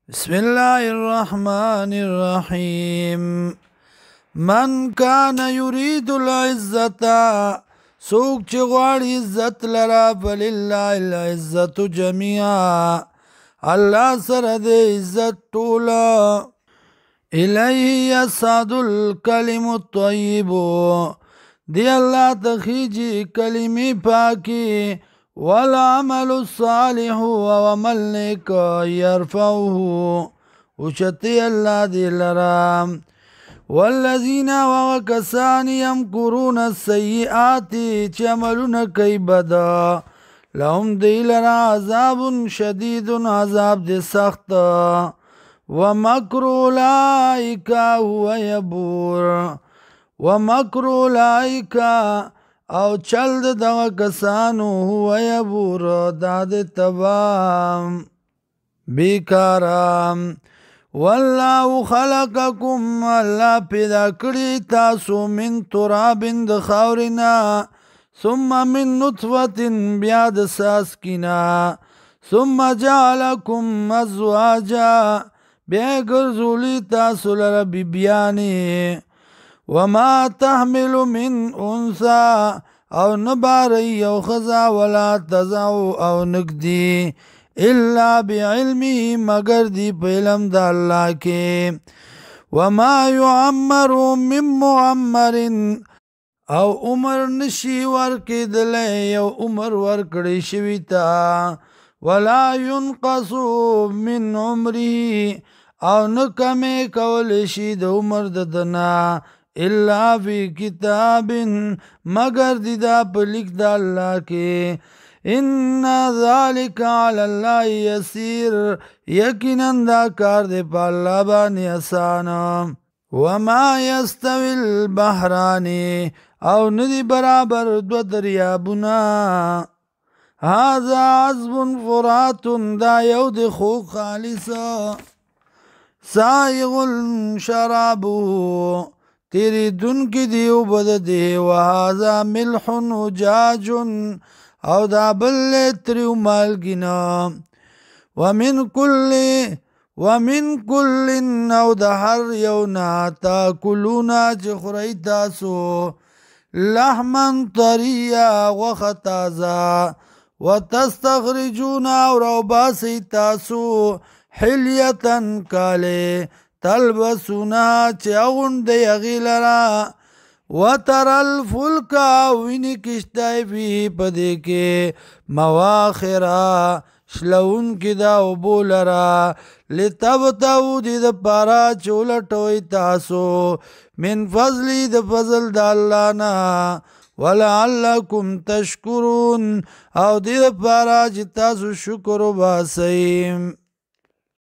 بسم الله الرحمن الرحيم من كان يريد العزة سوق چې غواړي عزت لرا فلله العزة جميعا الله سره د عزت ټوله الیه یصعد الکلم الطیب دی الله تخیجی کلمی پاکی والعمل الصالح وعمل نیک يرفعه وشتی الله دی لرام والذین وکسان یمکرون السیئات چې عملونه کوي بد لهم دی لرا عذاب شدید عذاب دی سخت ومکر اولئک هو یبور ومکر اولئک او چل دغه کسانو هو یبور داد تبام بیکارام والله خلقکم الله پیدا کړی تاسو من تراب د خاورنا ثم من نطفه بیا د ساسکینا ثم جعلکم ازواجا بیا ګرځولی تاسو لره بیبیانی وما تحمل من انثى او نباری یو خزا ولا تزعو او نگدی الا بعلمه مگر دی په علم د الله کې وما يعمر من معمر او عمر نشي ورکېدل یو عمر ورکړی شوی تا ولا ينقص من عمره او نکمه کول شي د عمر دنا الا فی کتاب مگر دی دا په لیک د الله کې ان ذلک علی الله یسیر یقینا دا کار دی په الله باندې آسان وما یستوی البحران او ندی برابر دو دریابونه هذا عذب فرات دا یو د خو خالص سائغ شرابه تیری دن کی دیو بد دی وهذا ملح وجاج او دا بل تریو مالگینا ومن کل او دا هر یونا تاکلونا چه خوری تاسو لحمن طریا وختازا وتستخرجونا او روباسی تاسو حلیتن کالی تلبسونا چه اغن دی اغیلرا وتر الفلک وینی کشتای فی پدی که مواخرا شلون کی دا وبولرا لتبتو دی د پارا چولټوي تاسو من فضلی د فضل د الله نا ولعلکم تشکرون او دی د پارا چې تاسو شکر وباسئ